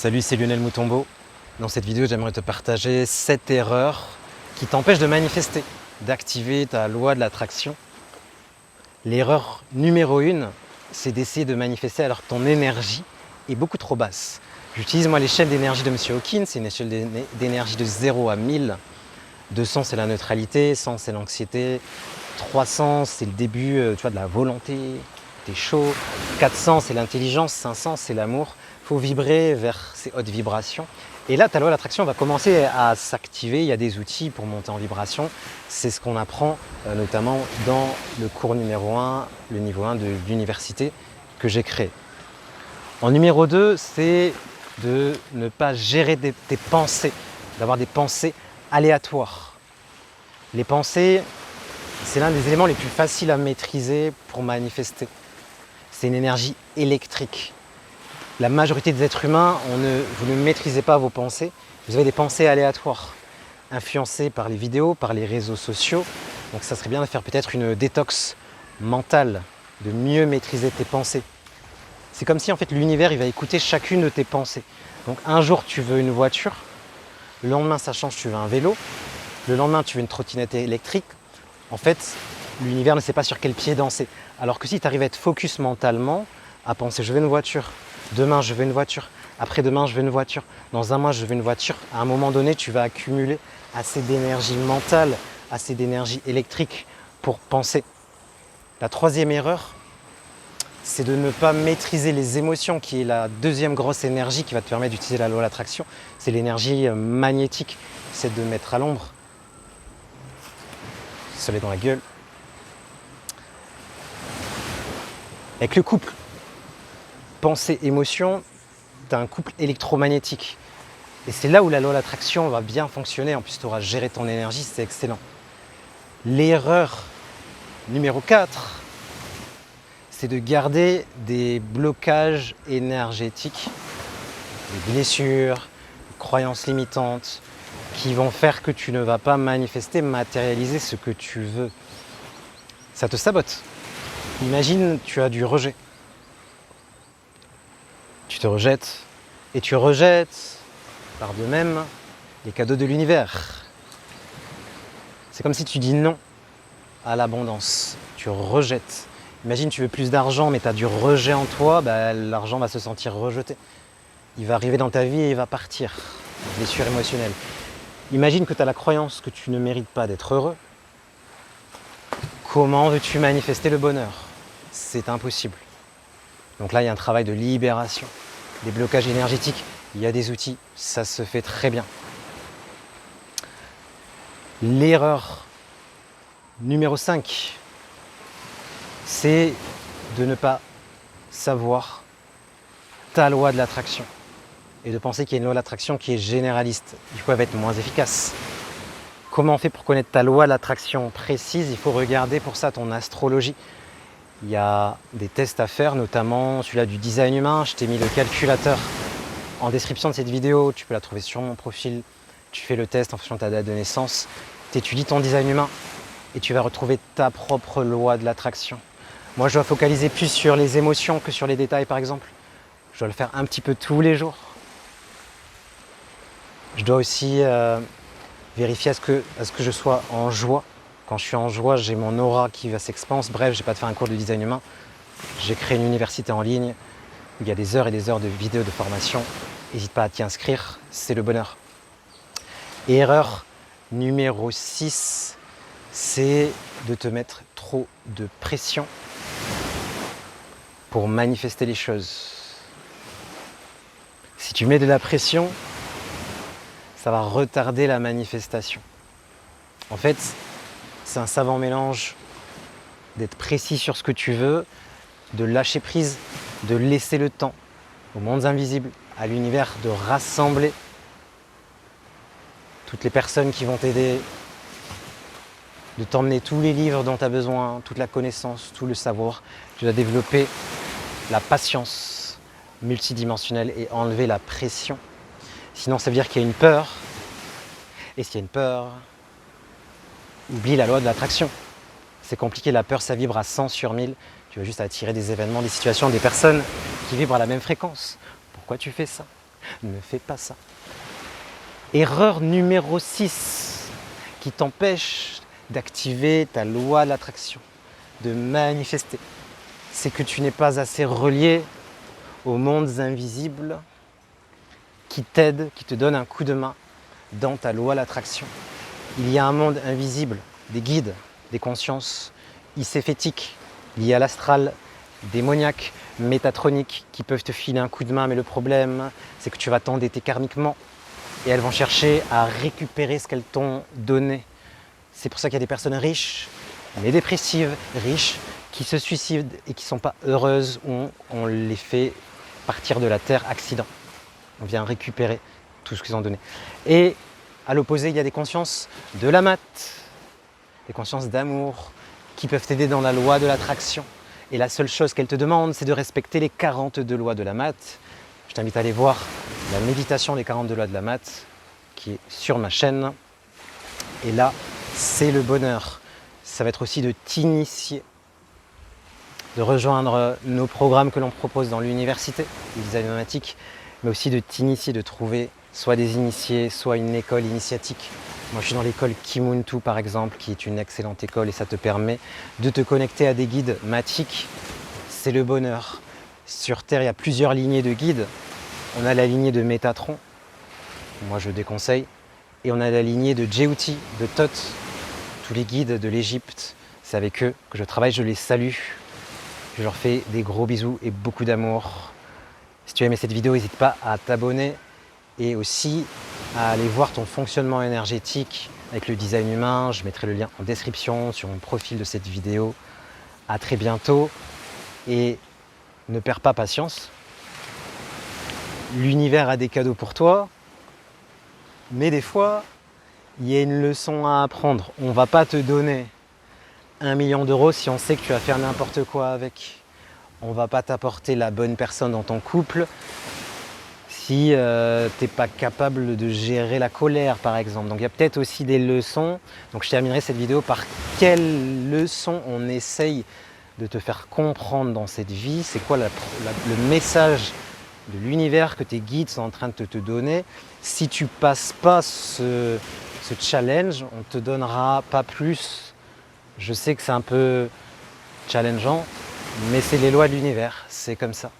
Salut, c'est Lionel Moutombo. Dans cette vidéo, j'aimerais te partager 7 erreurs qui t'empêchent de manifester, d'activer ta loi de l'attraction. L'erreur numéro 1, c'est d'essayer de manifester alors que ton énergie est beaucoup trop basse. J'utilise moi l'échelle d'énergie de M. Hawkins, c'est une échelle d'énergie de 0 à 1000. 200 c'est la neutralité, 100 c'est l'anxiété, 300 c'est le début de la volonté, t'es chaud, 400 c'est l'intelligence, 500 c'est l'amour. Il faut vibrer vers ces hautes vibrations. Et là, ta loi de l'attraction va commencer à s'activer. Il y a des outils pour monter en vibration. C'est ce qu'on apprend notamment dans le cours numéro 1, le niveau 1 de l'université que j'ai créé. En numéro 2, c'est de ne pas gérer tes pensées, d'avoir des pensées aléatoires. Les pensées, c'est l'un des éléments les plus faciles à maîtriser pour manifester. C'est une énergie électrique. La majorité des êtres humains, vous ne maîtrisez pas vos pensées. Vous avez des pensées aléatoires, influencées par les vidéos, par les réseaux sociaux. Donc ça serait bien de faire peut-être une détox mentale, de mieux maîtriser tes pensées. C'est comme si en fait l'univers il va écouter chacune de tes pensées. Donc un jour tu veux une voiture, le lendemain ça change, tu veux un vélo, le lendemain tu veux une trottinette électrique. En fait, l'univers ne sait pas sur quel pied danser. Alors que si tu arrives à être focus mentalement, à penser je veux une voiture, demain je veux une voiture, après-demain je veux une voiture, dans un mois je veux une voiture, à un moment donné tu vas accumuler assez d'énergie mentale, assez d'énergie électrique pour penser. La troisième erreur, c'est de ne pas maîtriser les émotions, qui est la deuxième grosse énergie qui va te permettre d'utiliser la loi de l'attraction. C'est l'énergie magnétique, c'est de mettre à l'ombre. Soleil dans la gueule. Avec le couple pensée, émotion, tu as un couple électromagnétique. Et c'est là où la loi de l'attraction va bien fonctionner. En plus, tu auras géré ton énergie, c'est excellent. L'erreur numéro 4, c'est de garder des blocages énergétiques, des blessures, des croyances limitantes qui vont faire que tu ne vas pas manifester, matérialiser ce que tu veux. Ça te sabote. Imagine, tu as du rejet. Tu te rejettes et tu rejettes par de même les cadeaux de l'univers. C'est comme si tu dis non à l'abondance. Tu rejettes. Imagine, tu veux plus d'argent, mais tu as du rejet en toi, l'argent va se sentir rejeté. Il va arriver dans ta vie et il va partir. Blessure émotionnelle. Imagine que tu as la croyance que tu ne mérites pas d'être heureux. Comment veux-tu manifester le bonheur? C'est impossible. Donc là, il y a un travail de libération. Des blocages énergétiques, il y a des outils, ça se fait très bien. L'erreur numéro 5, c'est de ne pas savoir ta loi de l'attraction et de penser qu'il y a une loi de l'attraction qui est généraliste. Du coup, elle va être moins efficace. Comment on fait pour connaître ta loi de l'attraction précise? Il faut regarder pour ça ton astrologie. Il y a des tests à faire, notamment celui-là du design humain. Je t'ai mis le calculateur en description de cette vidéo. Tu peux la trouver sur mon profil. Tu fais le test en fonction de ta date de naissance. Tu étudies ton design humain et tu vas retrouver ta propre loi de l'attraction. Moi, je dois focaliser plus sur les émotions que sur les détails, par exemple. Je dois le faire un petit peu tous les jours. Je dois aussi vérifier à ce que je sois en joie. Quand je suis en joie, j'ai mon aura qui va s'expanser. Bref, je n'ai pas de faire un cours de design humain. J'ai créé une université en ligne. Il y a des heures et des heures de vidéos de formation. N'hésite pas à t'y inscrire, c'est le bonheur. Et erreur numéro 6, c'est de te mettre trop de pression pour manifester les choses. Si tu mets de la pression, ça va retarder la manifestation. En fait, c'est un savant mélange d'être précis sur ce que tu veux, de lâcher prise, de laisser le temps aux mondes invisibles, à l'univers, de rassembler toutes les personnes qui vont t'aider, de t'emmener tous les livres dont tu as besoin, toute la connaissance, tout le savoir. Tu dois développer la patience multidimensionnelle et enlever la pression. Sinon, ça veut dire qu'il y a une peur. Et s'il y a une peur, oublie la loi de l'attraction. C'est compliqué, la peur, ça vibre à 100 sur 1000. Tu vas juste attirer des événements, des situations, des personnes qui vibrent à la même fréquence. Pourquoi tu fais ça? Ne fais pas ça. Erreur numéro 6 qui t'empêche d'activer ta loi de l'attraction, de manifester. C'est que tu n'es pas assez relié aux mondes invisibles qui t'aident, qui te donnent un coup de main dans ta loi de l'attraction. Il y a un monde invisible, des guides, des consciences icéphétiques liées à l'astral, démoniaques, métatroniques qui peuvent te filer un coup de main, mais le problème, c'est que tu vas t'endetter karmiquement et elles vont chercher à récupérer ce qu'elles t'ont donné. C'est pour ça qu'il y a des personnes riches, mais dépressives, riches, qui se suicident et qui ne sont pas heureuses, ou on les fait partir de la terre accident. On vient récupérer tout ce qu'ils ont donné. Et à l'opposé, il y a des consciences de la mat, des consciences d'amour, qui peuvent t'aider dans la loi de l'attraction. Et la seule chose qu'elles te demandent, c'est de respecter les 42 lois de la mat. Je t'invite à aller voir la méditation des 42 lois de la mat, qui est sur ma chaîne. Et là, c'est le bonheur. Ça va être aussi de t'initier, de rejoindre nos programmes que l'on propose dans l'université du design nomadique, mais aussi de t'initier, de trouver soit des initiés, soit une école initiatique. Moi, je suis dans l'école Kimuntu, par exemple, qui est une excellente école et ça te permet de te connecter à des guides matiques. C'est le bonheur. Sur Terre, il y a plusieurs lignées de guides. On a la lignée de Métatron, moi je déconseille, et on a la lignée de Djeuti, de Thoth, tous les guides de l'Égypte. C'est avec eux que je travaille, je les salue. Je leur fais des gros bisous et beaucoup d'amour. Si tu as aimé cette vidéo, n'hésite pas à t'abonner et aussi à aller voir ton fonctionnement énergétique avec le design humain. Je mettrai le lien en description sur mon profil de cette vidéo. À très bientôt et ne perds pas patience. L'univers a des cadeaux pour toi, mais des fois, il y a une leçon à apprendre. On ne va pas te donner 1 million d'euros si on sait que tu vas faire n'importe quoi avec. On ne va pas t'apporter la bonne personne dans ton couple si tu n'es pas capable de gérer la colère, par exemple. Donc il y a peut-être aussi des leçons. Donc je terminerai cette vidéo par quelles leçons on essaye de te faire comprendre dans cette vie. C'est quoi le message de l'univers que tes guides sont en train de te donner. Si tu passes pas ce challenge, on ne te donnera pas plus. Je sais que c'est un peu challengeant, mais c'est les lois de l'univers, c'est comme ça.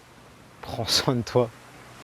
Prends soin de toi.